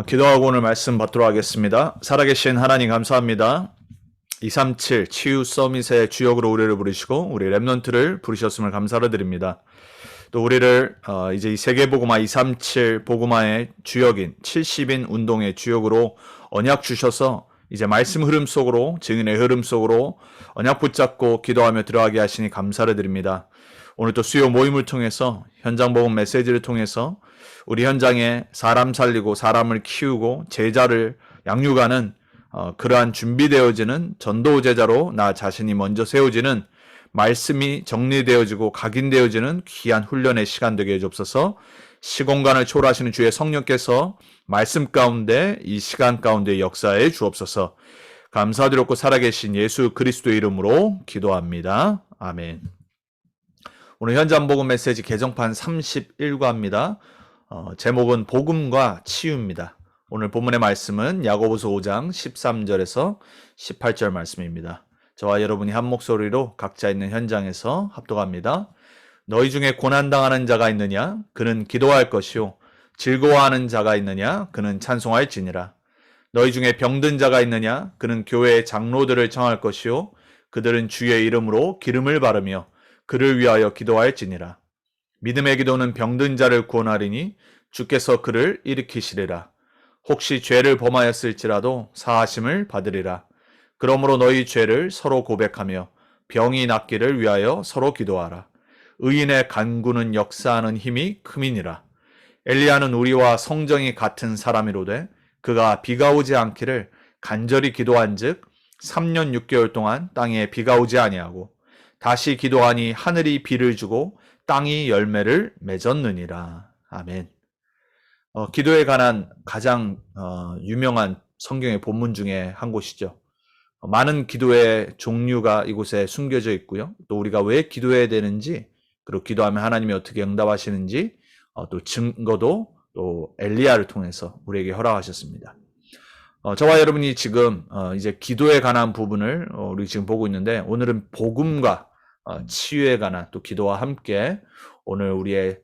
기도하고 오늘 말씀 받도록 하겠습니다. 살아계신 하나님 감사합니다. 237 치유 서밋의 주역으로 우리를 부르시고 우리 랩넌트를 부르셨음을 감사를 드립니다. 또 우리를 이제 이 세계복음화 237 복음화의 주역인 70인 운동의 주역으로 언약 주셔서 이제 말씀 흐름 속으로, 증인의 흐름 속으로 언약 붙잡고 기도하며 들어가게 하시니 감사를 드립니다. 오늘 또 수요 모임을 통해서 현장복음 메시지를 통해서 우리 현장에 사람 살리고 사람을 키우고 제자를 양육하는 그러한 준비되어지는 전도 제자로 나 자신이 먼저 세워지는 말씀이 정리되어지고 각인되어지는 귀한 훈련의 시간 되게 해주옵소서. 시공간을 초월하시는 주의 성령께서 말씀 가운데 이 시간 가운데 역사해 주옵소서. 감사드렸고 살아계신 예수 그리스도의 이름으로 기도합니다. 아멘. 오늘 현장 복음 메시지 개정판 31과입니다. 제목은 복음과 치유입니다. 오늘 본문의 말씀은 야고보서 5장 13절에서 18절 말씀입니다. 저와 여러분이 한 목소리로 각자 있는 현장에서 합독합니다. 너희 중에 고난당하는 자가 있느냐? 그는 기도할 것이요. 즐거워하는 자가 있느냐? 그는 찬송할지니라. 너희 중에 병든 자가 있느냐? 그는 교회의 장로들을 청할 것이요. 그들은 주의 이름으로 기름을 바르며 그를 위하여 기도할지니라. 믿음의 기도는 병든 자를 구원하리니 주께서 그를 일으키시리라. 혹시 죄를 범하였을지라도 사하심을 받으리라. 그러므로 너희 죄를 서로 고백하며 병이 낫기를 위하여 서로 기도하라. 의인의 간구는 역사하는 힘이 큼이니라. 엘리야는 우리와 성정이 같은 사람이로되 그가 비가 오지 않기를 간절히 기도한즉 3년 6개월 동안 땅에 비가 오지 아니하고 다시 기도하니 하늘이 비를 주고 땅이 열매를 맺었느니라. 아멘. 기도에 관한 가장 유명한 성경의 본문 중에 한 곳이죠. 많은 기도의 종류가 이곳에 숨겨져 있고요. 또 우리가 왜 기도해야 되는지, 그리고 기도하면 하나님이 어떻게 응답하시는지 또 증거도 또 엘리야를 통해서 우리에게 허락하셨습니다. 저와 여러분이 지금 이제 기도에 관한 부분을 우리 지금 보고 있는데, 오늘은 복음과 치유에 관한 또 기도와 함께 오늘 우리의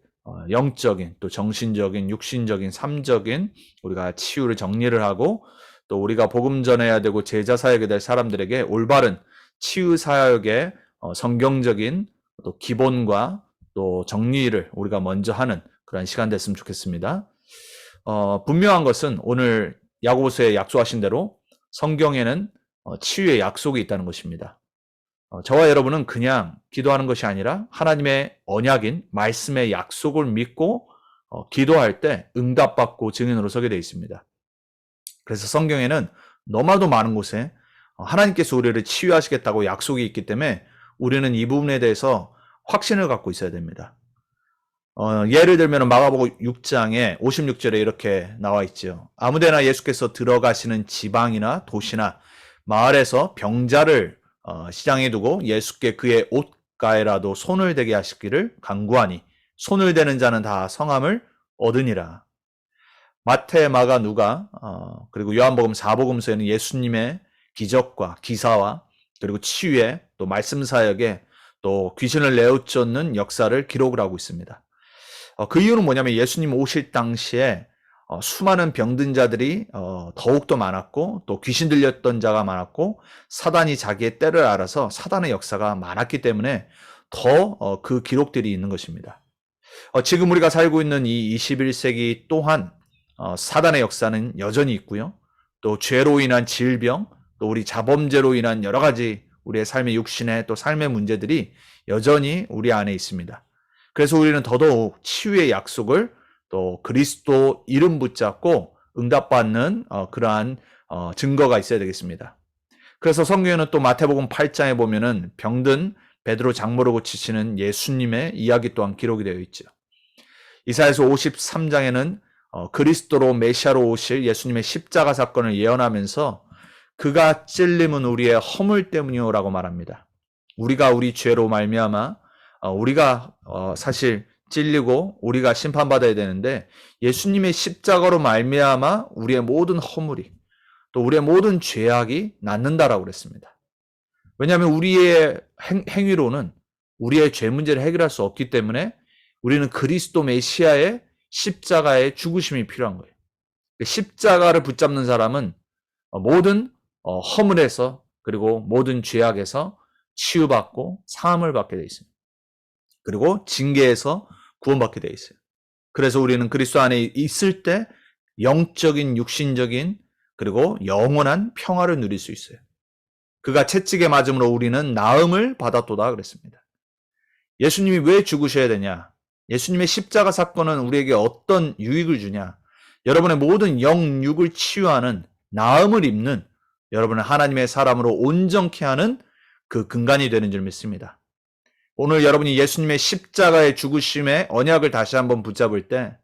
영적인 또 정신적인 육신적인 삶적인 우리가 치유를 정리를 하고 또 우리가 복음 전해야 되고 제자 사역이 될 사람들에게 올바른 치유 사역의 성경적인 또 기본과 또 정리를 우리가 먼저 하는 그런 시간 됐으면 좋겠습니다. 분명한 것은 오늘 야고보서에 약속하신 대로 성경에는 치유의 약속이 있다는 것입니다. 저와 여러분은 그냥 기도하는 것이 아니라 하나님의 언약인 말씀의 약속을 믿고 기도할 때 응답받고 증인으로 서게 되어 있습니다. 그래서 성경에는 너무나도 많은 곳에 하나님께서 우리를 치유하시겠다고 약속이 있기 때문에 우리는 이 부분에 대해서 확신을 갖고 있어야 됩니다. 예를 들면 마가복음 6장에 56절에 이렇게 나와 있죠. 아무데나 예수께서 들어가시는 지방이나 도시나 마을에서 병자를 시장에 두고 예수께 그의 옷가에라도 손을 대게 하시기를 간구하니 손을 대는 자는 다 성함을 얻으니라. 마태, 마가, 누가 그리고 요한복음 4복음서에는 예수님의 기적과 기사와 그리고 치유의 또 말씀 사역에 또 귀신을 내어쫓는 역사를 기록을 하고 있습니다. 그 이유는 뭐냐면 예수님 오실 당시에 수많은 병든 자들이 더욱더 많았고 또 귀신 들렸던 자가 많았고 사단이 자기의 때를 알아서 사단의 역사가 많았기 때문에 더 그 기록들이 있는 것입니다. 지금 우리가 살고 있는 이 21세기 또한 사단의 역사는 여전히 있고요. 또 죄로 인한 질병, 또 우리 자범죄로 인한 여러 가지 우리의 삶의 육신의 또 삶의 문제들이 여전히 우리 안에 있습니다. 그래서 우리는 더더욱 치유의 약속을 또 그리스도 이름 붙잡고 응답받는 그러한 증거가 있어야 되겠습니다. 그래서 성경에는 또 마태복음 8장에 보면은 병든 베드로 장모를 고치시는 예수님의 이야기 또한 기록이 되어 있죠. 이사야서 53장에는 그리스도로 메시아로 오실 예수님의 십자가 사건을 예언하면서 그가 찔림은 우리의 허물 때문이요라고 말합니다. 우리가 우리 죄로 말미암아 우리가 사실 찔리고 우리가 심판받아야 되는데 예수님의 십자가로 말미암아 우리의 모든 허물이 또 우리의 모든 죄악이 낫는다라고 그랬습니다. 왜냐하면 우리의 행위로는 우리의 죄 문제를 해결할 수 없기 때문에 우리는 그리스도 메시아의 십자가의 죽으심이 필요한 거예요. 십자가를 붙잡는 사람은 모든 허물에서 그리고 모든 죄악에서 치유받고 사함을 받게 돼 있습니다. 그리고 징계에서 구원받게 돼 있어요. 그래서 우리는 그리스도 안에 있을 때 영적인, 육신적인 그리고 영원한 평화를 누릴 수 있어요. 그가 채찍에 맞음으로 우리는 나음을 받았도다 그랬습니다. 예수님이 왜 죽으셔야 되냐? 예수님의 십자가 사건은 우리에게 어떤 유익을 주냐? 여러분의 모든 영육을 치유하는 나음을 입는 여러분을 하나님의 사람으로 온전케 하는 그 근간이 되는 줄 믿습니다. 오늘 여러분이 예수님의 십자가의 죽으심의 언약을 다시 한번 붙잡을 때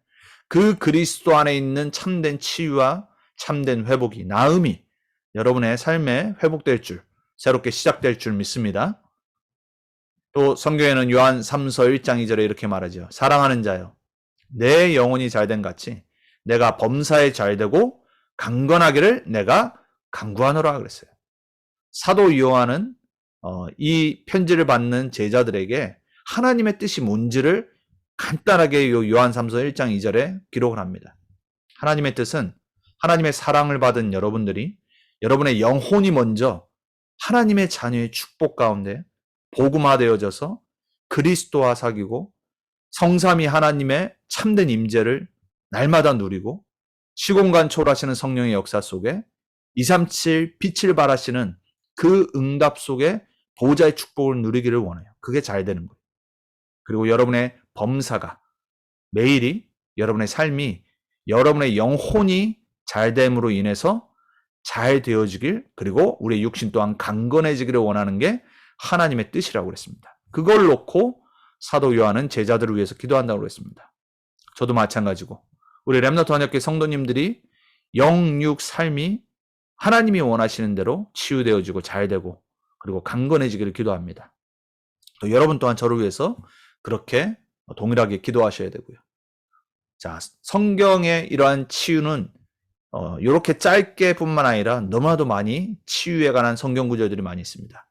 그 그리스도 안에 있는 참된 치유와 참된 회복이, 나음이 여러분의 삶에 회복될 줄, 새롭게 시작될 줄 믿습니다. 또 성경에는 요한 3서 1장 2절에 이렇게 말하죠. 사랑하는 자여, 내 영혼이 잘된 같이 내가 범사에 잘되고 강건하기를 내가 간구하노라 그랬어요. 사도 요한은 이 편지를 받는 제자들에게 하나님의 뜻이 뭔지를 간단하게 요한 3서 1장 2절에 기록을 합니다. 하나님의 뜻은 하나님의 사랑을 받은 여러분들이 여러분의 영혼이 먼저 하나님의 자녀의 축복 가운데 복음화되어져서 그리스도와 사귀고 성삼위 하나님의 참된 임재를 날마다 누리고 시공간 초월하시는 성령의 역사 속에 237 빛을 발하시는 그 응답 속에 보호자의 축복을 누리기를 원해요. 그게 잘 되는 거예요. 그리고 여러분의 범사가 매일이 여러분의 삶이 여러분의 영혼이 잘됨으로 인해서 잘 되어지길 그리고 우리의 육신 또한 강건해지기를 원하는 게 하나님의 뜻이라고 그랬습니다. 그걸 놓고 사도 요한은 제자들을 위해서 기도한다고 그랬습니다. 저도 마찬가지고 우리 렘넌트 언약교회 성도님들이 영육 삶이 하나님이 원하시는 대로 치유되어지고 잘되고 그리고 강건해지기를 기도합니다. 또 여러분 또한 저를 위해서 그렇게 동일하게 기도하셔야 되고요. 자, 성경의 이러한 치유는 이렇게 짧게뿐만 아니라 너무나도 많이 치유에 관한 성경 구절들이 많이 있습니다.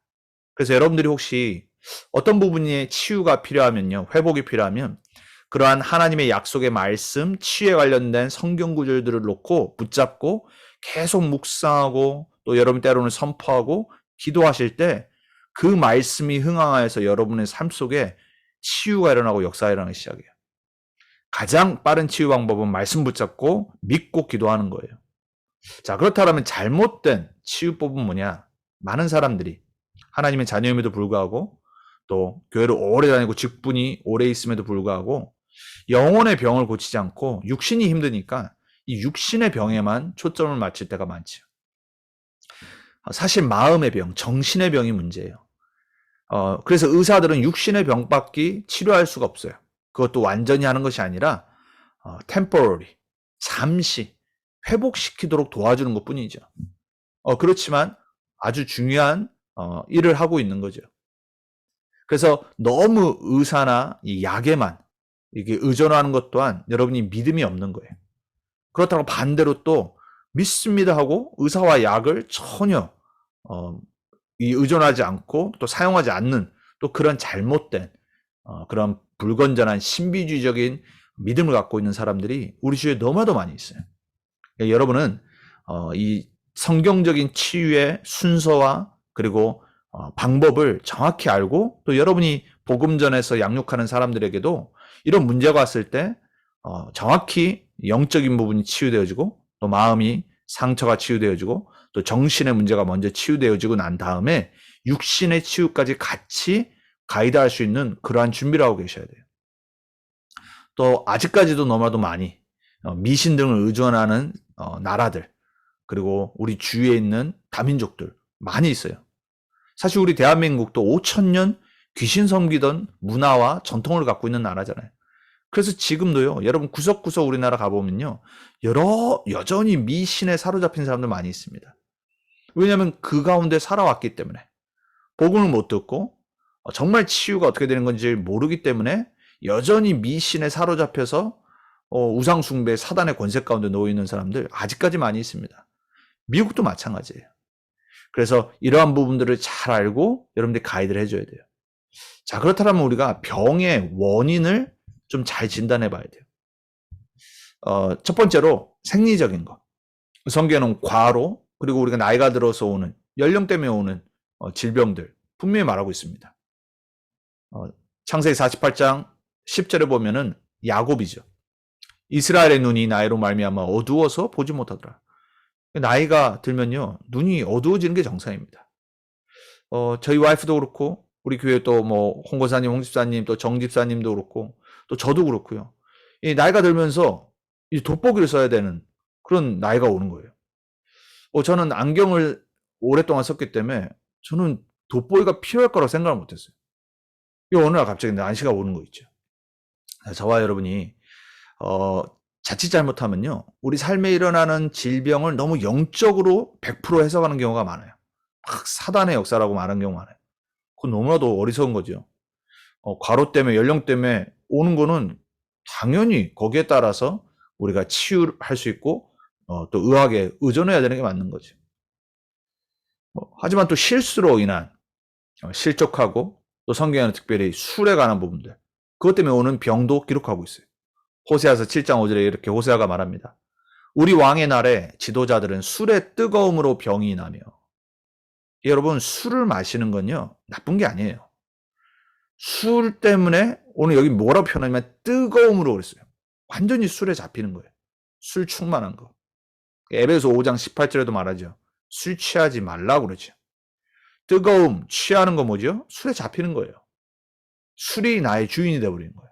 그래서 여러분들이 혹시 어떤 부분이 치유가 필요하면요, 회복이 필요하면 그러한 하나님의 약속의 말씀, 치유에 관련된 성경 구절들을 놓고 붙잡고 계속 묵상하고 또 여러분 때로는 선포하고 기도하실 때 그 말씀이 흥황하여서 여러분의 삶 속에 치유가 일어나고 역사가 일어나기 시작해요. 가장 빠른 치유 방법은 말씀 붙잡고 믿고 기도하는 거예요. 자, 그렇다면 잘못된 치유법은 뭐냐? 많은 사람들이 하나님의 자녀임에도 불구하고 또 교회를 오래 다니고 직분이 오래 있음에도 불구하고 영혼의 병을 고치지 않고 육신이 힘드니까 이 육신의 병에만 초점을 맞출 때가 많죠. 사실 마음의 병, 정신의 병이 문제예요. 그래서 의사들은 육신의 병밖에 치료할 수가 없어요. 그것도 완전히 하는 것이 아니라 temporary, 잠시 회복시키도록 도와주는 것뿐이죠. 그렇지만 아주 중요한 일을 하고 있는 거죠. 그래서 너무 의사나 이 약에만 이게 의존하는 것 또한 여러분이 믿음이 없는 거예요. 그렇다고 반대로 또 믿습니다 하고 의사와 약을 전혀 의존하지 않고 또 사용하지 않는 또 그런 잘못된 그런 불건전한 신비주의적인 믿음을 갖고 있는 사람들이 우리 주위에 너무나도 많이 있어요. 그러니까 여러분은 이 성경적인 치유의 순서와 그리고 방법을 정확히 알고 또 여러분이 복음 전에서 양육하는 사람들에게도 이런 문제가 왔을 때 정확히 영적인 부분이 치유되어지고 또 마음이 상처가 치유되어지고 또 정신의 문제가 먼저 치유되어지고 난 다음에 육신의 치유까지 같이 가이드할 수 있는 그러한 준비를 하고 계셔야 돼요. 또 아직까지도 너무나도 많이 미신 등을 의존하는 나라들 그리고 우리 주위에 있는 다민족들 많이 있어요. 사실 우리 대한민국도 5,000년 귀신 섬기던 문화와 전통을 갖고 있는 나라잖아요. 그래서 지금도요, 여러분 구석구석 우리나라 가보면요, 여전히 미신에 사로잡힌 사람들 많이 있습니다. 왜냐하면 그 가운데 살아왔기 때문에 복음을 못 듣고 정말 치유가 어떻게 되는 건지 모르기 때문에 여전히 미신에 사로잡혀서 우상 숭배, 사단의 권세 가운데 놓여 있는 사람들 아직까지 많이 있습니다. 미국도 마찬가지예요. 그래서 이러한 부분들을 잘 알고 여러분들이 가이드를 해줘야 돼요. 자, 그렇다면 우리가 병의 원인을 좀 잘 진단해 봐야 돼요. 첫 번째로 생리적인 것. 성경에는 과로, 그리고 우리가 나이가 들어서 오는, 연령 때문에 오는 질병들 분명히 말하고 있습니다. 창세기 48장 10절에 보면은 야곱이죠. 이스라엘의 눈이 나이로 말미암아 어두워서 보지 못하더라. 나이가 들면요, 눈이 어두워지는 게 정상입니다. 저희 와이프도 그렇고, 우리 교회 또 뭐 홍고사님, 홍집사님, 또 정집사님도 그렇고, 또 저도 그렇고요. 이 나이가 들면서 이 돋보기를 써야 되는 그런 나이가 오는 거예요. 저는 안경을 오랫동안 썼기 때문에 저는 돋보기가 필요할 거라고 생각을 못했어요. 이 어느 날 갑자기 난시가 오는 거 있죠. 저와 여러분이 자칫 잘못하면요, 우리 삶에 일어나는 질병을 너무 영적으로 100% 해석하는 경우가 많아요. 막 사단의 역사라고 말하는 경우가 많아요. 그건 너무나도 어리석은 거죠. 과로 때문에, 연령 때문에 오는 거는 당연히 거기에 따라서 우리가 치유할 수 있고, 또 의학에 의존해야 되는 게 맞는 거죠. 하지만 또 실수로 인한 실족하고, 또 성경에는 특별히 술에 관한 부분들, 그것 때문에 오는 병도 기록하고 있어요. 호세아서 7장 5절에 이렇게 호세아가 말합니다. 우리 왕의 날에 지도자들은 술의 뜨거움으로 병이 나며. 여러분, 술을 마시는 건요, 나쁜 게 아니에요. 술 때문에 오늘 여기 뭐라고 표현하냐면 뜨거움으로 그랬어요. 완전히 술에 잡히는 거예요. 술 충만한 거. 에베소 5장 18절에도 말하죠. 술 취하지 말라고 그러죠. 뜨거움, 취하는 거 뭐죠? 술에 잡히는 거예요. 술이 나의 주인이 되어버리는 거예요.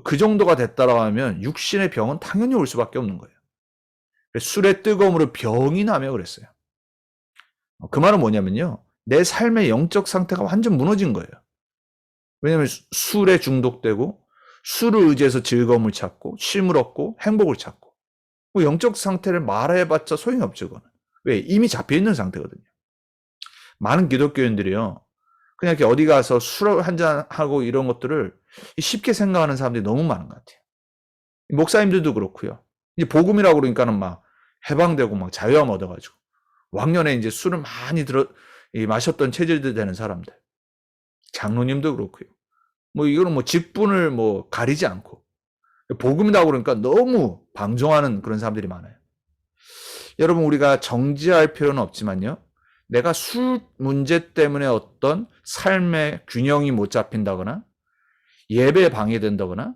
그 정도가 됐다라고 하면 육신의 병은 당연히 올 수밖에 없는 거예요. 술의 뜨거움으로 병이 나며 그랬어요. 그 말은 뭐냐면요, 내 삶의 영적 상태가 완전 무너진 거예요. 왜냐하면 술에 중독되고, 술을 의지해서 즐거움을 찾고, 쉼을 얻고, 행복을 찾고, 영적 상태를 말해봤자 소용이 없죠. 그거는. 왜? 이미 잡혀있는 상태거든요. 많은 기독교인들이요, 그냥 이렇게 어디 가서 술 한잔하고 이런 것들을 쉽게 생각하는 사람들이 너무 많은 것 같아요. 목사님들도 그렇고요. 이제 복음이라고 그러니까는 막 해방되고 막 자유함 얻어가지고, 왕년에 이제 술을 많이 마셨던 체질들 되는 사람들, 장로님도 그렇고요. 뭐 이거는 뭐 직분을 뭐 가리지 않고 복음이라고 그러니까 너무 방종하는 그런 사람들이 많아요. 여러분, 우리가 정지할 필요는 없지만요, 내가 술 문제 때문에 어떤 삶의 균형이 못 잡힌다거나 예배에 방해된다거나,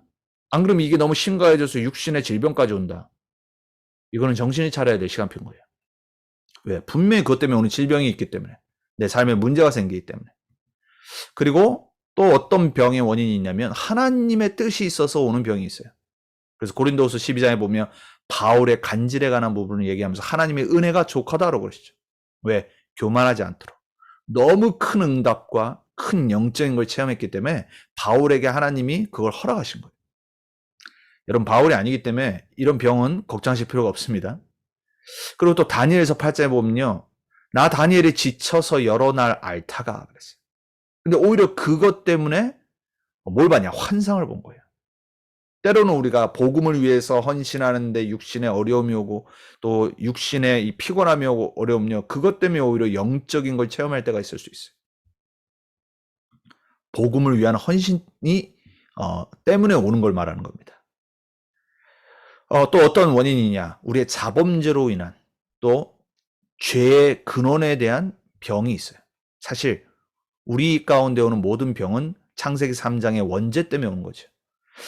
안 그러면 이게 너무 심각해져서 육신의 질병까지 온다. 이거는 정신이 차려야 될 시간표인 거예요. 왜? 분명히 그것 때문에 오는 질병이 있기 때문에, 내 삶에 문제가 생기기 때문에. 그리고 또 어떤 병의 원인이 있냐면 하나님의 뜻이 있어서 오는 병이 있어요. 그래서 고린도후서 12장에 보면 바울의 간질에 관한 부분을 얘기하면서 하나님의 은혜가 족하다고 그러시죠. 왜? 교만하지 않도록. 너무 큰 응답과 큰 영적인 걸 체험했기 때문에 바울에게 하나님이 그걸 허락하신 거예요. 여러분, 바울이 아니기 때문에 이런 병은 걱정하실 필요가 없습니다. 그리고 또 다니엘서 8장에 보면요, 나 다니엘이 지쳐서 여러 날 앓다가 그랬어요. 근데 오히려 그것 때문에 뭘 봤냐? 환상을 본 거예요. 때로는 우리가 복음을 위해서 헌신하는데 육신의 어려움이 오고, 또 육신의 이 피곤함이 오고 어려움요, 그것 때문에 오히려 영적인 걸 체험할 때가 있을 수 있어요. 복음을 위한 헌신이 때문에 오는 걸 말하는 겁니다. 또 어떤 원인이냐? 우리의 자범죄로 인한, 또 죄의 근원에 대한 병이 있어요. 사실 우리 가운데 오는 모든 병은 창세기 3장의 원죄 때문에 오는 거죠.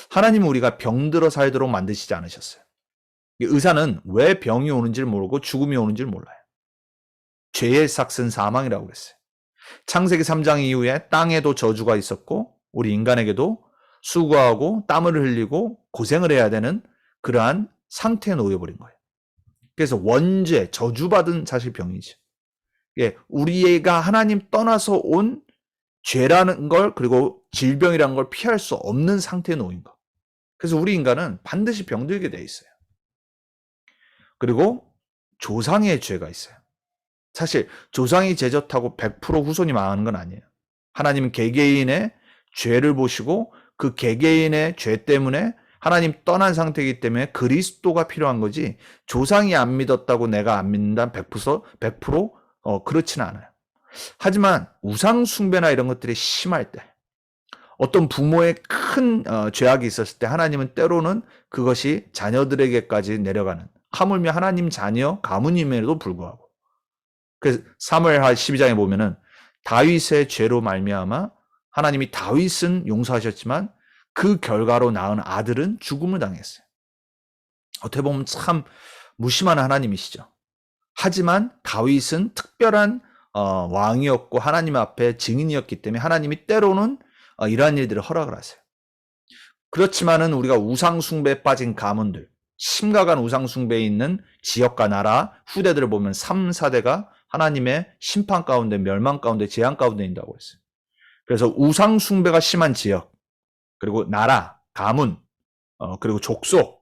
하나님은 우리가 병들어 살도록 만드시지 않으셨어요. 의사는 왜 병이 오는지를 모르고 죽음이 오는지를 몰라요. 죄의 삭은 사망이라고 그랬어요. 창세기 3장 이후에 땅에도 저주가 있었고, 우리 인간에게도 수고하고 땀을 흘리고 고생을 해야 되는 그러한 상태에 놓여버린 거예요. 그래서 원죄, 저주받은 사실 병이죠. 우리가 하나님 떠나서 온 죄라는 걸, 그리고 질병이라는 걸 피할 수 없는 상태에 놓인 거. 그래서 우리 인간은 반드시 병들게 돼 있어요. 그리고 조상의 죄가 있어요. 사실 조상이 제젓하고 100% 후손이 망하는 건 아니에요. 하나님은 개개인의 죄를 보시고 그 개개인의 죄 때문에 하나님 떠난 상태이기 때문에 그리스도가 필요한 거지, 조상이 안 믿었다고 내가 안 믿는다 100% 그렇지는 않아요. 하지만 우상 숭배나 이런 것들이 심할 때, 어떤 부모의 큰 죄악이 있었을 때 하나님은 때로는 그것이 자녀들에게까지 내려가는, 하물며 하나님 자녀 가문임에도 불구하고. 그래서 사무엘하 12장에 보면은 다윗의 죄로 말미암아 하나님이 다윗은 용서하셨지만 그 결과로 낳은 아들은 죽음을 당했어요. 어떻게 보면 참 무심한 하나님이시죠. 하지만 다윗은 특별한 왕이었고 하나님 앞에 증인이었기 때문에 하나님이 때로는 이러한 일들을 허락을 하세요. 그렇지만은 우리가 우상숭배에 빠진 가문들, 심각한 우상숭배에 있는 지역과 나라, 후대들을 보면 3, 4대가 하나님의 심판 가운데, 멸망 가운데, 재앙 가운데 있다고 했어요. 그래서 우상숭배가 심한 지역, 그리고 나라, 가문, 그리고 족속,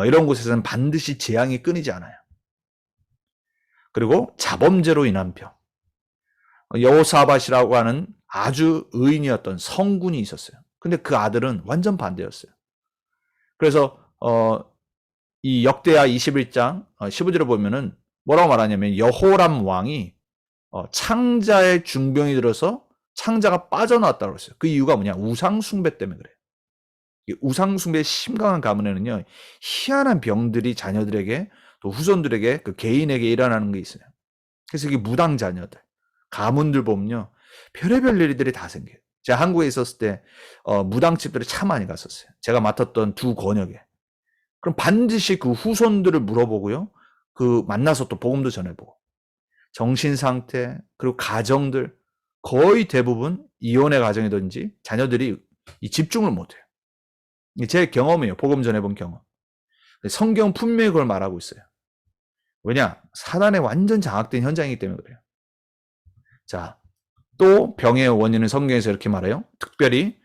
이런 곳에서는 반드시 재앙이 끊이지 않아요. 그리고 자범죄로 인한 병. 여호사밧이라고 하는 아주 의인이었던 성군이 있었어요. 근데 그 아들은 완전 반대였어요. 그래서 이 역대하 21장 15절에 보면은 뭐라고 말하냐면 여호람 왕이 창자의 중병이 들어서 창자가 빠져나왔다고 했어요. 그 이유가 뭐냐? 우상숭배 때문에 그래요. 우상숭배의 심각한 가문에는요, 희한한 병들이 자녀들에게 또 후손들에게 그 개인에게 일어나는 게 있어요. 그래서 이게 무당 자녀들, 가문들 보면요, 별의별 일들이 다 생겨요. 제가 한국에 있었을 때 무당집들을 참 많이 갔었어요. 제가 맡았던 두 권역에. 그럼 반드시 그 후손들을 물어보고요, 그 만나서 또 복음도 전해보고, 정신 상태 그리고 가정들 거의 대부분 이혼의 가정이든지 자녀들이 이 집중을 못해요. 제 경험이에요. 복음 전해본 경험. 성경 분명히 그걸 말하고 있어요. 왜냐? 사단에 완전 장악된 현장이기 때문에 그래요. 자, 또 병의 원인은 성경에서 이렇게 말해요. 특별히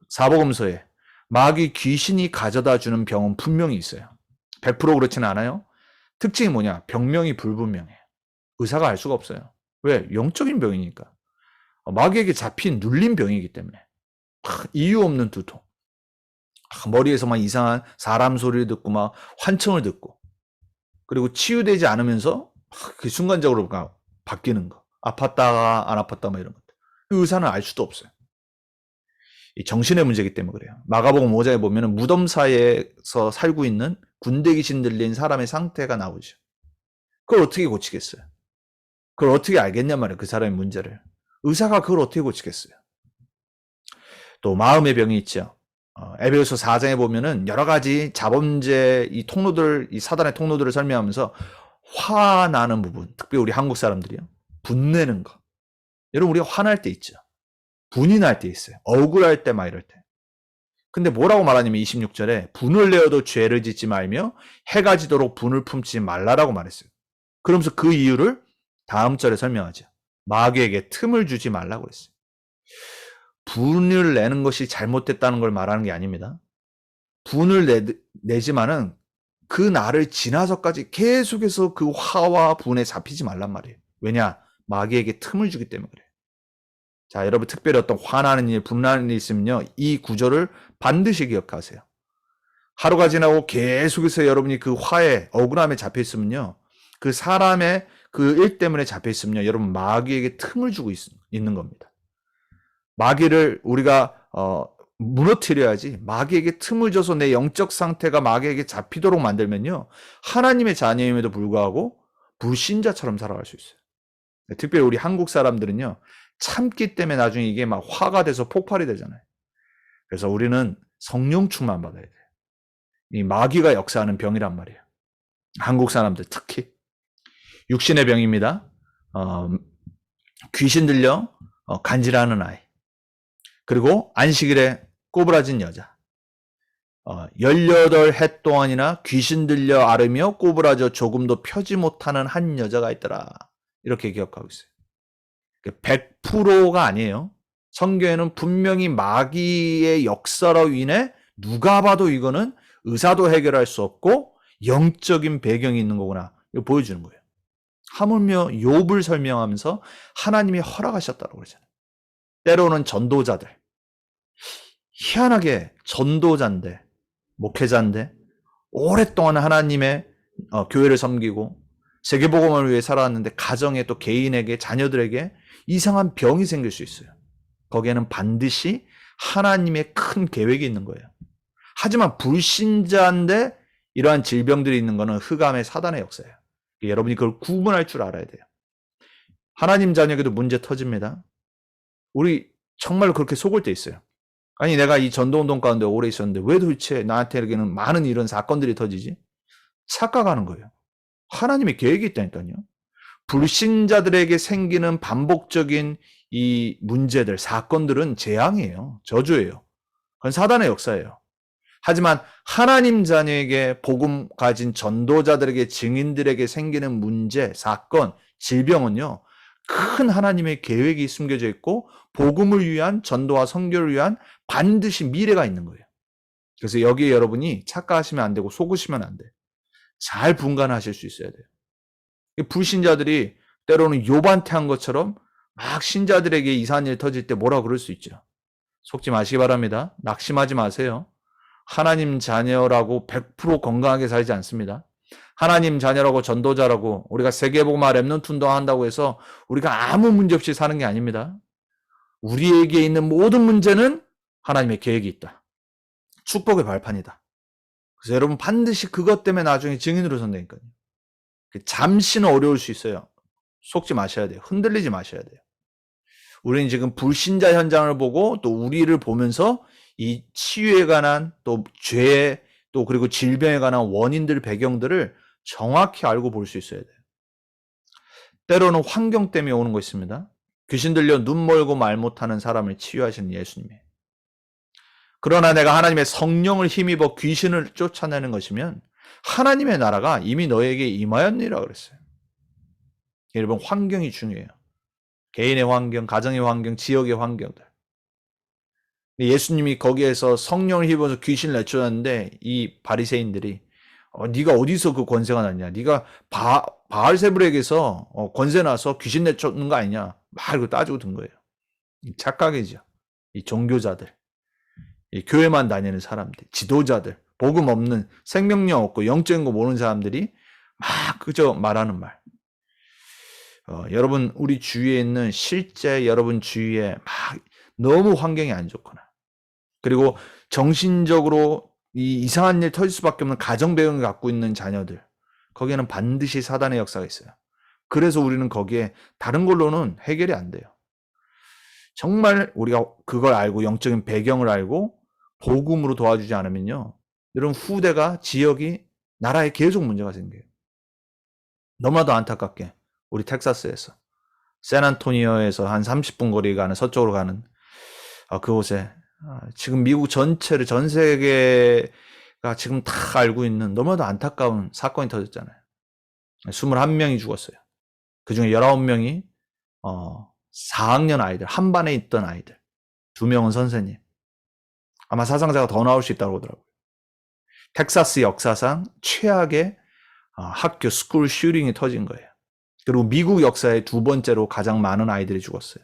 사복음서에 마귀 귀신이 가져다 주는 병은 분명히 있어요. 100% 그렇지는 않아요. 특징이 뭐냐? 병명이 불분명해요. 의사가 알 수가 없어요. 왜? 영적인 병이니까. 마귀에게 잡힌 눌린 병이기 때문에. 이유 없는 두통. 머리에서 막 이상한 사람 소리를 듣고 막 환청을 듣고, 그리고 치유되지 않으면서 그 순간적으로 바뀌는 거. 아팠다가 안 아팠다 뭐 이런 것들. 그 의사는 알 수도 없어요. 이 정신의 문제이기 때문에 그래요. 마가복음 5장에 보면은 무덤 사이에서 살고 있는 군대 귀신 들린 사람의 상태가 나오죠. 그걸 어떻게 고치겠어요? 그걸 어떻게 알겠냔 말이에요. 그 사람의 문제를. 의사가 그걸 어떻게 고치겠어요? 또 마음의 병이 있죠. 에베소서 4장에 보면은 여러 가지 자범죄 이 통로들, 이 사단의 통로들을 설명하면서 화나는 부분, 특별히 우리 한국 사람들이요, 분내는 거. 여러분, 우리가 화날 때 있죠. 분이 날 때 있어요. 억울할 때 막 이럴 때. 근데 뭐라고 말하냐면 26절에 분을 내어도 죄를 짓지 말며 해가 지도록 분을 품지 말라라고 말했어요. 그러면서 그 이유를 다음 절에 설명하죠. 마귀에게 틈을 주지 말라고 그랬어요. 분을 내는 것이 잘못됐다는 걸 말하는 게 아닙니다. 분을 내지만은 그 날을 지나서까지 계속해서 그 화와 분에 잡히지 말란 말이에요. 왜냐? 마귀에게 틈을 주기 때문에 그래요. 자, 여러분 특별히 어떤 화나는 일, 분나는 일이 있으면요, 이 구절을 반드시 기억하세요. 하루가 지나고 계속해서 여러분이 그 화에, 억울함에 잡혀 있으면요, 그 사람의 그 일 때문에 잡혀 있으면요, 여러분 마귀에게 틈을 주고 있는 겁니다. 마귀를 우리가 무너뜨려야지, 마귀에게 틈을 줘서 내 영적 상태가 마귀에게 잡히도록 만들면요, 하나님의 자녀임에도 불구하고 불신자처럼 살아갈 수 있어요. 특별히 우리 한국 사람들은요, 참기 때문에 나중에 이게 막 화가 돼서 폭발이 되잖아요. 그래서 우리는 성령 충만 받아야 돼요. 이 마귀가 역사하는 병이란 말이에요. 한국 사람들 특히 육신의 병입니다. 귀신 들려 간질하는 아이, 그리고 안식일에 꼬부라진 여자, 18해 동안이나 귀신 들려 앓으며 꼬부라져 조금도 펴지 못하는 한 여자가 있더라. 이렇게 기억하고 있어요. 100%가 아니에요. 성경에는 분명히 마귀의 역사로 인해 누가 봐도 이거는 의사도 해결할 수 없고 영적인 배경이 있는 거구나, 이거 보여주는 거예요. 하물며 욥을 설명하면서 하나님이 허락하셨다고 그러잖아요. 때로는 전도자들, 희한하게 전도자인데, 목회자인데 오랫동안 하나님의 교회를 섬기고 세계복음을 위해 살아왔는데 가정에 또 개인에게, 자녀들에게 이상한 병이 생길 수 있어요. 거기에는 반드시 하나님의 큰 계획이 있는 거예요. 하지만 불신자인데 이러한 질병들이 있는 것은 흑암의 사단의 역사예요. 여러분이 그걸 구분할 줄 알아야 돼요. 하나님 자녀에게도 문제 터집니다. 우리 정말로 그렇게 속을 때 있어요. 아니 내가 이 전도운동 가운데 오래 있었는데 왜 도대체 나한테는 많은 이런 사건들이 터지지? 착각하는 거예요. 하나님의 계획이 있다니까요. 불신자들에게 생기는 반복적인 이 문제들, 사건들은 재앙이에요. 저주예요. 그건 사단의 역사예요. 하지만 하나님 자녀에게 복음 가진 전도자들에게 증인들에게 생기는 문제, 사건, 질병은요. 큰 하나님의 계획이 숨겨져 있고 복음을 위한 전도와 선교를 위한 반드시 미래가 있는 거예요. 그래서 여기에 여러분이 착각하시면 안 되고 속으시면 안 돼요. 잘 분간하실 수 있어야 돼요. 불신자들이 때로는 욥한테 한 것처럼 막 신자들에게 이상한 일 터질 때 뭐라 그럴 수 있죠. 속지 마시기 바랍니다. 낙심하지 마세요. 하나님 자녀라고 100% 건강하게 살지 않습니다. 하나님 자녀라고 전도자라고 우리가 세계복음화 렘넌트 운동한다고 해서 우리가 아무 문제 없이 사는 게 아닙니다. 우리에게 있는 모든 문제는 하나님의 계획이 있다. 축복의 발판이다. 그래서 여러분 반드시 그것 때문에 나중에 증인으로 선다니까요. 잠시는 어려울 수 있어요. 속지 마셔야 돼요. 흔들리지 마셔야 돼요. 우리는 지금 불신자 현장을 보고 또 우리를 보면서 이 치유에 관한 또 죄, 또 그리고 질병에 관한 원인들, 배경들을 정확히 알고 볼 수 있어야 돼요. 때로는 환경 때문에 오는 거 있습니다. 귀신 들려 눈 멀고 말 못하는 사람을 치유하시는 예수님이. 그러나 내가 하나님의 성령을 힘입어 귀신을 쫓아내는 것이면 하나님의 나라가 이미 너에게 임하였니라 그랬어요. 여러분 환경이 중요해요. 개인의 환경, 가정의 환경, 지역의 환경들. 예수님이 거기에서 성령을 힘입어서 귀신을 내쫓았는데 이 바리새인들이 네가 어디서 그 권세가 났냐? 네가 바알세불에게서 권세 나서 귀신 내쫓는 거 아니냐? 막 이렇게 따지고 든 거예요. 착각이죠. 이 종교자들, 이 교회만 다니는 사람들, 지도자들, 복음 없는 생명력 없고 영적인 거 모르는 사람들이 막 그저 말하는 말. 여러분 우리 주위에 있는 실제 여러분 주위에 막 너무 환경이 안 좋거나 그리고 정신적으로 이 이상한 일 터질 수밖에 없는 가정 배경을 갖고 있는 자녀들 거기에는 반드시 사단의 역사가 있어요. 그래서 우리는 거기에 다른 걸로는 해결이 안 돼요. 정말 우리가 그걸 알고 영적인 배경을 알고 복음으로 도와주지 않으면요. 이런 후대가 지역이 나라에 계속 문제가 생겨요. 너무나도 안타깝게 우리 텍사스에서 샌안토니오에서 한 30분 거리 가는 서쪽으로 가는 그곳에 지금 미국 전체를 전 세계가 지금 다 알고 있는 너무나도 안타까운 사건이 터졌잖아요. 21명이 죽었어요. 그중에 19명이 4학년 아이들, 한 반에 있던 아이들. 2명은 선생님. 아마 사상자가 더 나올 수 있다고 그러더라고요. 텍사스 역사상 최악의 학교 스쿨 슈팅이 터진 거예요. 그리고 미국 역사의 2번째로 가장 많은 아이들이 죽었어요.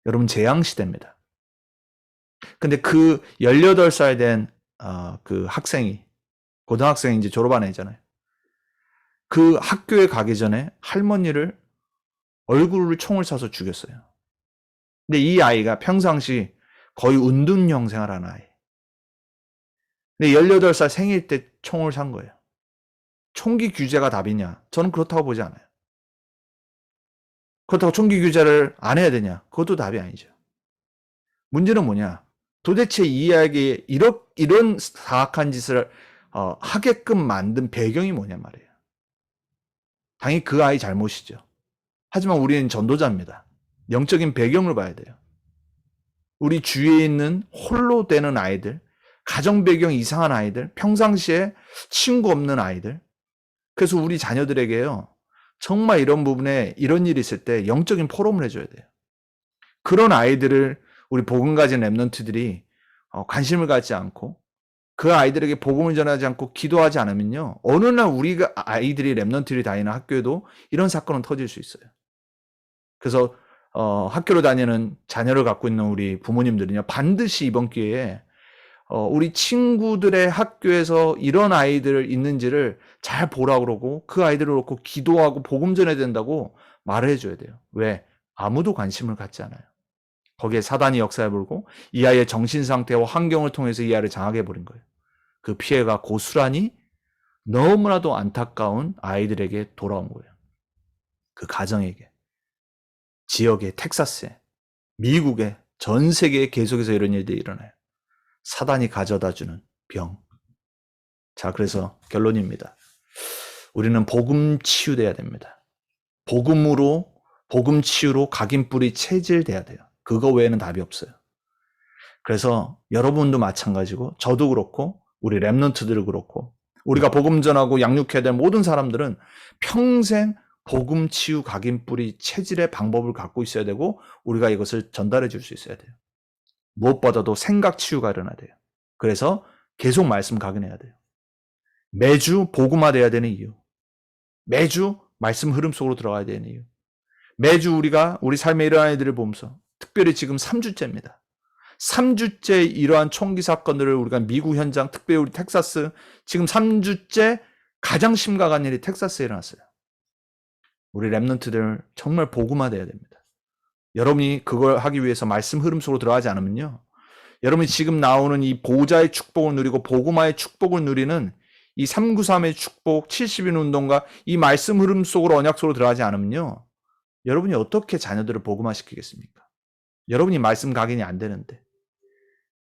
여러분 재앙시대입니다. 근데 그 18살 된 그 학생이 고등학생이 이제 졸업한 애잖아요. 그 학교에 가기 전에 할머니를 얼굴을 총을 쏴서 죽였어요. 근데 이 아이가 평상시 거의 은둔형 생활하는 아이. 근데 18살 생일 때 총을 산 거예요. 총기 규제가 답이냐? 저는 그렇다고 보지 않아요. 그렇다고 총기 규제를 안 해야 되냐? 그것도 답이 아니죠. 문제는 뭐냐? 도대체 이 아이에게 이런 사악한 짓을 하게끔 만든 배경이 뭐냐 말이에요. 당연히 그 아이 잘못이죠. 하지만 우리는 전도자입니다. 영적인 배경을 봐야 돼요. 우리 주위에 있는 홀로 되는 아이들, 가정 배경 이상한 아이들, 평상시에 친구 없는 아이들. 그래서 우리 자녀들에게요. 정말 이런 부분에 이런 일이 있을 때 영적인 포럼을 해줘야 돼요. 그런 아이들을 우리 복음 가진 렘넌트들이 관심을 갖지 않고 그 아이들에게 복음을 전하지 않고 기도하지 않으면요. 어느 날 우리가 아이들이 렘넌트들이 다니는 학교에도 이런 사건은 터질 수 있어요. 그래서 학교로 다니는 자녀를 갖고 있는 우리 부모님들은요. 반드시 이번 기회에 우리 친구들의 학교에서 이런 아이들 있는지를 잘 보라고 그러고 그 아이들을 놓고 기도하고 복음 전해야 된다고 말을 해줘야 돼요. 왜? 아무도 관심을 갖지 않아요. 거기에 사단이 역사해 버리고 이 아이의 정신 상태와 환경을 통해서 이 아이를 장악해 버린 거예요. 그 피해가 고스란히 너무나도 안타까운 아이들에게 돌아온 거예요. 그 가정에게, 지역에, 텍사스에, 미국에, 전 세계에 계속해서 이런 일들이 일어나요. 사단이 가져다 주는 병. 자, 그래서 결론입니다. 우리는 복음 치유돼야 됩니다. 복음 치유로 각인뿌리 체질돼야 돼요. 그거 외에는 답이 없어요. 그래서 여러분도 마찬가지고 저도 그렇고 우리 랩런트들 그렇고 우리가 복음 전하고 양육해야 될 모든 사람들은 평생 복음 치유 각인뿌리 체질의 방법을 갖고 있어야 되고 우리가 이것을 전달해 줄 수 있어야 돼요. 무엇보다도 생각 치유가 일어나야 돼요. 그래서 계속 말씀 각인해야 돼요. 매주 복음화돼야 되는 이유. 매주 말씀 흐름 속으로 들어가야 되는 이유. 매주 우리가 우리 삶에 일어나는 일들을 보면서 특별히 지금 3주째입니다. 3주째 이러한 총기 사건들을 우리가 미국 현장, 특별히 우리 텍사스, 지금 3주째 가장 심각한 일이 텍사스에 일어났어요. 우리 랩런트들 정말 복음화돼야 됩니다. 여러분이 그걸 하기 위해서 말씀 흐름 속으로 들어가지 않으면요. 여러분이 지금 나오는 이 보호자의 축복을 누리고 복음화의 축복을 누리는 이 393의 축복, 70인 운동과 이 말씀 흐름 속으로 언약 속으로 들어가지 않으면요. 여러분이 어떻게 자녀들을 복음화시키겠습니까? 여러분이 말씀 각인이 안 되는데.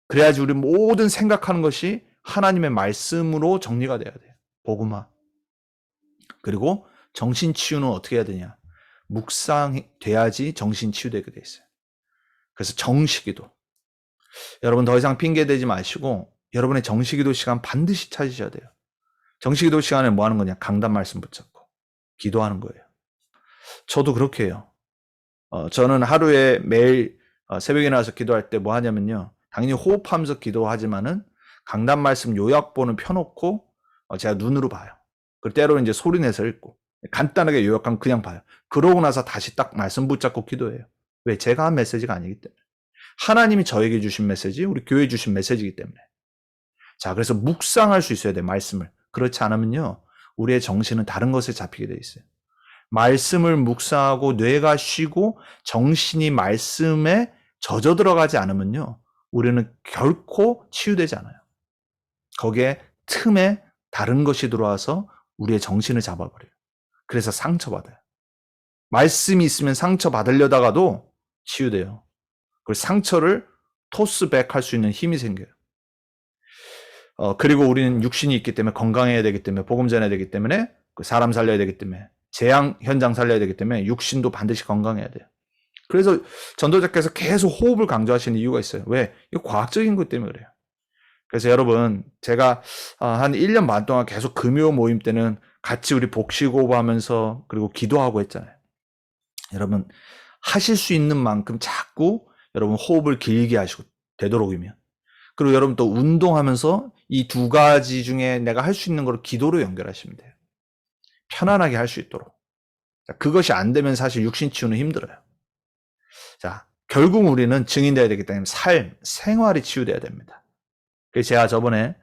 그래야지 우리 모든 생각하는 것이 하나님의 말씀으로 정리가 돼야 돼요. 복음화. 그리고 정신 치유는 어떻게 해야 되냐? 묵상돼야지 정신 치유되게 돼 있어요. 그래서 정시기도. 여러분 더 이상 핑계대지 마시고 여러분의 정시기도 시간 반드시 찾으셔야 돼요. 정시기도 시간에 뭐 하는 거냐? 강단 말씀 붙잡고 기도하는 거예요. 저도 그렇게 해요. 저는 하루에 매일 새벽에 나와서 기도할 때 뭐 하냐면요. 당연히 호흡하면서 기도하지만은 강단 말씀 요약본을 펴놓고 제가 눈으로 봐요. 그리고 때로는 이제 소리내서 읽고 간단하게 요약하면 그냥 봐요. 그러고 나서 다시 딱 말씀 붙잡고 기도해요. 왜? 제가 한 메시지가 아니기 때문에. 하나님이 저에게 주신 메시지, 우리 교회에 주신 메시지이기 때문에. 자, 그래서 묵상할 수 있어야 돼요. 말씀을. 그렇지 않으면요. 우리의 정신은 다른 것에 잡히게 돼 있어요. 말씀을 묵상하고 뇌가 쉬고 정신이 말씀에 젖어 들어가지 않으면요. 우리는 결코 치유되지 않아요. 거기에 틈에 다른 것이 들어와서 우리의 정신을 잡아버려요. 그래서 상처받아요. 말씀이 있으면 상처받으려다가도 치유돼요. 그 상처를 토스백 할 수 있는 힘이 생겨요. 그리고 우리는 육신이 있기 때문에 건강해야 되기 때문에 복음 전해야 되기 때문에 그 사람 살려야 되기 때문에 재앙 현장 살려야 되기 때문에 육신도 반드시 건강해야 돼요. 그래서 전도자께서 계속 호흡을 강조하시는 이유가 있어요. 왜? 이거 과학적인 것 때문에 그래요. 그래서 여러분 제가 한 1년 반 동안 계속 금요 모임 때는 같이 우리 복식호흡하면서 그리고 기도하고 했잖아요. 여러분 하실 수 있는 만큼 자꾸 여러분 호흡을 길게 하시고 되도록이면 그리고 여러분 또 운동하면서 이 두 가지 중에 내가 할 수 있는 걸 기도로 연결하시면 돼요. 편안하게 할 수 있도록. 자, 그것이 안 되면 사실 육신 치유는 힘들어요. 자, 결국 우리는 증인되어야 되기 때문에 생활이 치유돼야 됩니다. 그래서 제가 저번에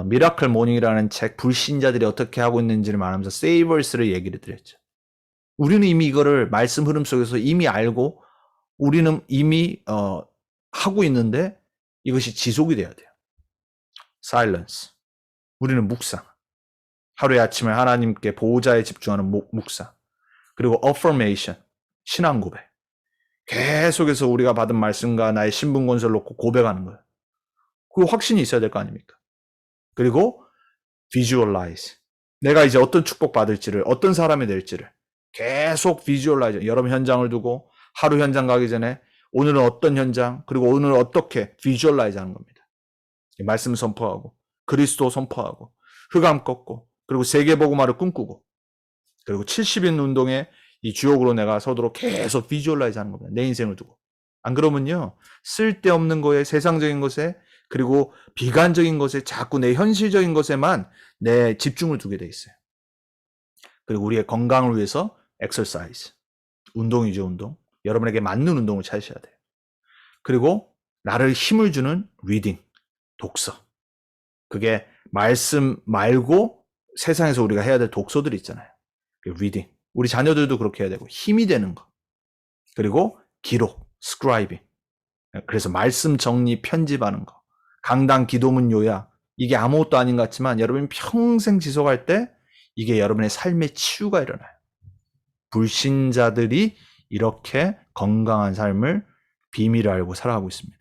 미라클 모닝이라는 책 불신자들이 어떻게 하고 있는지를 말하면서 세이버스를 얘기를 드렸죠. 우리는 이미 이거를 말씀 흐름 속에서 이미 알고 우리는 이미 하고 있는데 이것이 지속이 돼야 돼요. 사일런스. 우리는 묵상. 하루의 아침에 하나님께 보호자에 집중하는 묵상. 그리고 affirmation. 신앙 고백. 계속해서 우리가 받은 말씀과 나의 신분 건설을 놓고 고백하는 거예요. 그 확신이 있어야 될 거 아닙니까? 그리고 visualize. 내가 이제 어떤 축복 받을지를, 어떤 사람이 될지를 계속 visualize. 여러분 현장을 두고 하루 현장 가기 전에 오늘은 어떤 현장, 그리고 오늘 어떻게 visualize 하는 겁니다. 말씀 선포하고, 그리스도 선포하고, 흑암 꺾고, 그리고 세계복음화를 꿈꾸고, 그리고 70인 운동에 이 주역으로 내가 서도록 계속 visualize 하는 겁니다. 내 인생을 두고. 안 그러면요, 쓸데없는 거에, 세상적인 것에, 그리고 비관적인 것에, 자꾸 내 현실적인 것에만 내 집중을 두게 돼 있어요. 그리고 우리의 건강을 위해서 exercise. 운동이죠, 운동. 여러분에게 맞는 운동을 찾으셔야 돼요. 그리고 나를 힘을 주는 reading. 독서. 그게 말씀 말고 세상에서 우리가 해야 될 독서들이 있잖아요. reading. 우리 자녀들도 그렇게 해야 되고 힘이 되는 거. 그리고 기록, 스크라이빙. 그래서 말씀 정리 편집하는 거. 강단 기도문 요약. 이게 아무것도 아닌 것 같지만 여러분이 평생 지속할 때 이게 여러분의 삶의 치유가 일어나요. 불신자들이 이렇게 건강한 삶을 비밀을 알고 살아가고 있습니다.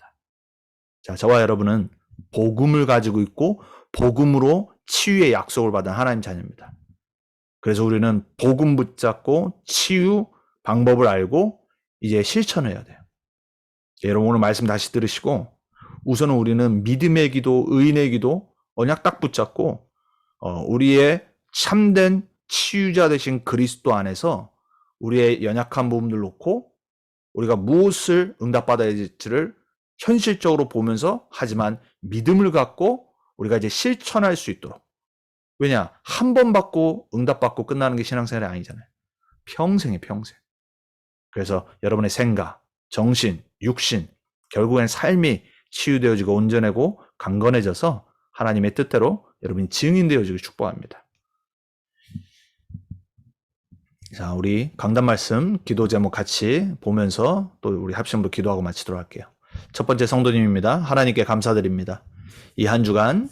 자, 저와 여러분은 복음을 가지고 있고 복음으로 치유의 약속을 받은 하나님 자녀입니다. 그래서 우리는 복음 붙잡고 치유 방법을 알고 이제 실천해야 돼요. 여러분 오늘 말씀 다시 들으시고 우선은 우리는 믿음의 기도, 의인의 기도, 언약 딱 붙잡고 우리의 참된 치유자 되신 그리스도 안에서 우리의 연약한 부분들 놓고 우리가 무엇을 응답받아야 할지를 현실적으로 보면서 하지만 믿음을 갖고 우리가 이제 실천할 수 있도록. 왜냐? 한 번 받고 응답받고 끝나는 게 신앙생활이 아니잖아요. 평생에 평생. 그래서 여러분의 생각, 정신, 육신, 결국엔 삶이 치유되어지고 온전하고 강건해져서 하나님의 뜻대로 여러분이 증인되어지고 축복합니다. 자, 우리 강단 말씀 기도 제목 같이 보면서 또 우리 합심으로 기도하고 마치도록 할게요. 첫 번째 성도님입니다. 하나님께 감사드립니다. 이 한 주간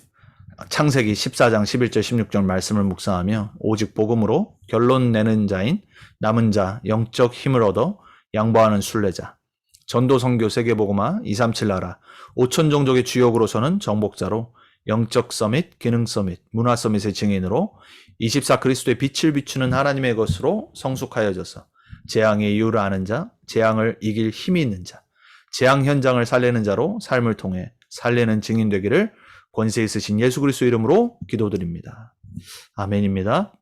창세기 14장 11절 16절 말씀을 묵상하며 오직 복음으로 결론 내는 자인 남은 자 영적 힘을 얻어 양보하는 순례자 전도 선교 세계복음화 237 나라 5천 종족의 주역으로서는 정복자로 영적 서밋, 기능 서밋, 문화 서밋의 증인으로 24 그리스도의 빛을 비추는 하나님의 것으로 성숙하여져서 재앙의 이유를 아는 자, 재앙을 이길 힘이 있는 자, 재앙 현장을 살리는 자로 삶을 통해 살리는 증인 되기를 권세 있으신 예수 그리스도 이름으로 기도드립니다. 아멘입니다.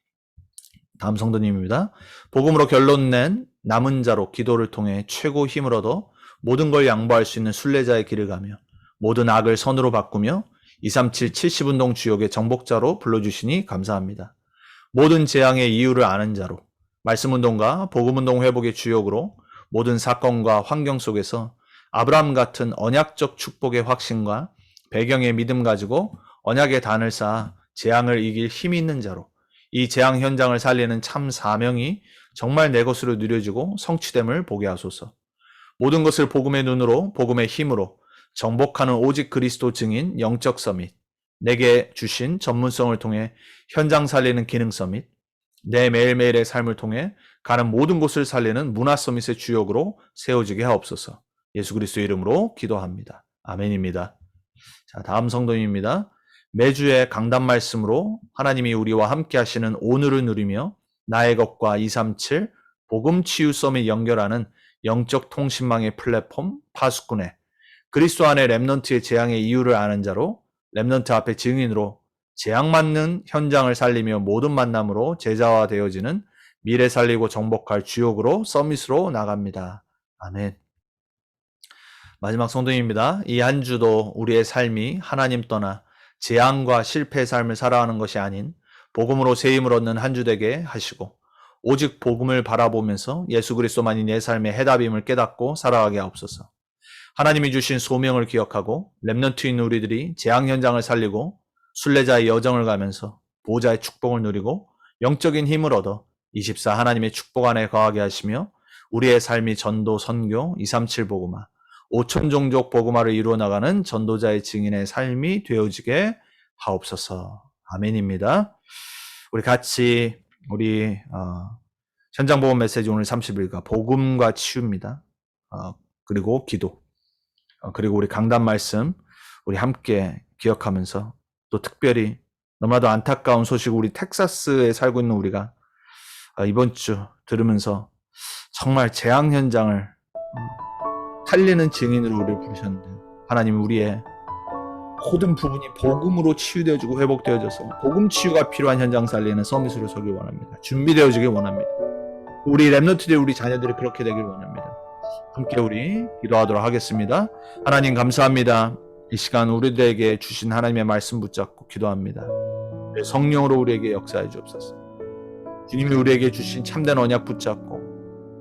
다음 성도님입니다. 복음으로 결론 낸 남은 자로 기도를 통해 최고 힘을 얻어 모든 걸 양보할 수 있는 순례자의 길을 가며 모든 악을 선으로 바꾸며 237 70운동 주역의 정복자로 불러주시니 감사합니다. 모든 재앙의 이유를 아는 자로 말씀운동과 복음운동 회복의 주역으로 모든 사건과 환경 속에서 아브라함 같은 언약적 축복의 확신과 배경의 믿음 가지고 언약의 단을 쌓아 재앙을 이길 힘이 있는 자로 이 재앙 현장을 살리는 참 사명이 정말 내 것으로 누려지고 성취됨을 보게 하소서. 모든 것을 복음의 눈으로 복음의 힘으로 정복하는 오직 그리스도 증인 영적 서밋, 내게 주신 전문성을 통해 현장 살리는 기능 서밋, 내 매일매일의 삶을 통해 가는 모든 곳을 살리는 문화 서밋의 주역으로 세워지게 하옵소서. 예수 그리스도 이름으로 기도합니다. 아멘입니다. 자, 다음 성도님입니다. 매주의 강단 말씀으로 하나님이 우리와 함께 하시는 오늘을 누리며 나의 것과 237 복음 치유 서밋 연결하는 영적 통신망의 플랫폼 파수꾼의 그리스도 안에 렘넌트의 재앙의 이유를 아는 자로 렘넌트 앞에 증인으로 재앙 맞는 현장을 살리며 모든 만남으로 제자화 되어지는 미래 살리고 정복할 주역으로 서밋으로 나갑니다. 아멘. 마지막 성도님입니다. 이 한 주도 우리의 삶이 하나님 떠나 재앙과 실패의 삶을 살아가는 것이 아닌 복음으로 새 힘을 얻는 한 주 되게 하시고 오직 복음을 바라보면서 예수 그리스도만이 내 삶의 해답임을 깨닫고 살아가게 하옵소서. 하나님이 주신 소명을 기억하고 렘넌트인 우리들이 재앙 현장을 살리고 순례자의 여정을 가면서 보호자의 축복을 누리고 영적인 힘을 얻어 24 하나님의 축복 안에 거하게 하시며 우리의 삶이 전도, 선교, 237 복음화 5천 종족 복음화를 이루어 나가는 전도자의 증인의 삶이 되어지게 하옵소서. 아멘입니다. 우리 같이 우리 현장 복음 메시지 오늘 30일과 복음과 치유입니다. 그리고 기도 그리고 우리 강단 말씀 우리 함께 기억하면서 또 특별히 너무나도 안타까운 소식 우리 텍사스에 살고 있는 우리가 이번 주 들으면서 정말 재앙 현장을 살리는 증인으로 우리를 부르셨는데 하나님 우리의 모든 부분이 복음으로 치유되어지고 회복되어져서 복음 치유가 필요한 현장 살리는 서밋으로 서길 원합니다. 준비되어지길 원합니다. 우리 렘넌트들 우리 자녀들이 그렇게 되길 원합니다. 함께 우리 기도하도록 하겠습니다. 하나님 감사합니다. 이 시간 우리들에게 주신 하나님의 말씀 붙잡고 기도합니다. 성령으로 우리에게 역사해 주옵소서. 주님이 우리에게 주신 참된 언약 붙잡고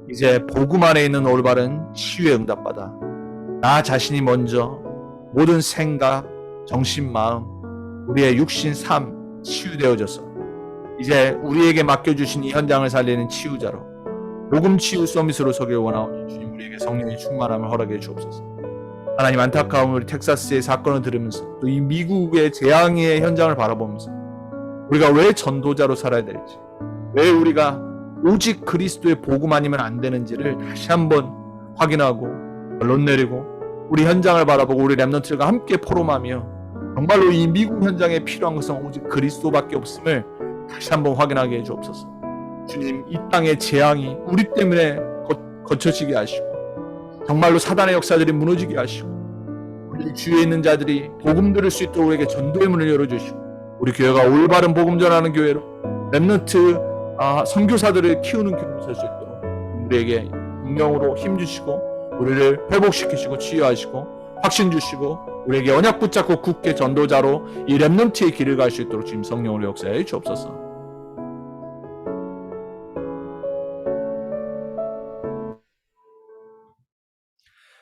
이제 복음 안에 있는 올바른 치유에 응답받아 나 자신이 먼저 모든 생각, 정신, 마음, 우리의 육신, 삶 치유되어져서 이제 우리에게 맡겨주신 이 현장을 살리는 치유자로 복음 치유 서밋으로 서길 원하오니 주님 우리에게 성령의 충만함을 허락해 주옵소서. 하나님, 안타까운 우리 텍사스의 사건을 들으면서 또 이 미국의 재앙의 현장을 바라보면서 우리가 왜 전도자로 살아야 될지, 왜 우리가 오직 그리스도의 복음 아니면 안 되는지를 다시 한번 확인하고 결론 내리고 우리 현장을 바라보고 우리 렘넌트들과 함께 포럼하며 정말로 이 미국 현장에 필요한 것은 오직 그리스도밖에 없음을 다시 한번 확인하게 해 주옵소서. 주님, 이 땅의 재앙이 우리 때문에 거쳐지게 하시고 정말로 사단의 역사들이 무너지게 하시고 우리 주위에 있는 자들이 복음 들을 수 있도록 우리에게 전도의 문을 열어주시고 우리 교회가 올바른 복음 전하는 교회로 렘넌트 선교사들을 키우는 교회로 설 수 있도록 우리에게 성령으로 힘주시고 우리를 회복시키시고 치유하시고 확신 주시고 우리에게 언약 붙잡고 굳게 전도자로 이 렘넌트의 길을 갈 수 있도록 주님 성령으로 역사해 주옵소서.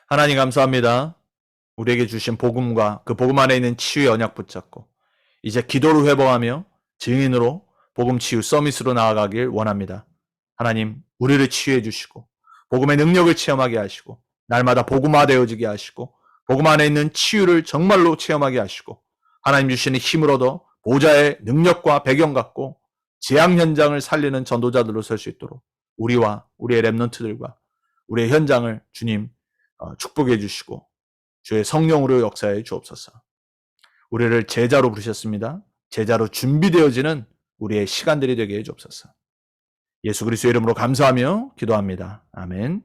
하나님 감사합니다. 우리에게 주신 복음과 그 복음 안에 있는 치유의 언약 붙잡고 이제 기도로 회복하며 증인으로 복음 치유 서밋으로 나아가길 원합니다. 하나님, 우리를 치유해 주시고 복음의 능력을 체험하게 하시고 날마다 복음화되어지게 하시고 복음 안에 있는 치유를 정말로 체험하게 하시고 하나님 주시는 힘을 얻어 보좌의 능력과 배경 갖고 재앙 현장을 살리는 전도자들로 설 수 있도록 우리와 우리의 렘넌트들과 우리의 현장을 주님 축복해 주시고 주의 성령으로 역사해 주옵소서. 우리를 제자로 부르셨습니다. 제자로 준비되어지는 우리의 시간들이 되게 해 주옵소서. 예수 그리스도의 이름으로 감사하며 기도합니다. 아멘.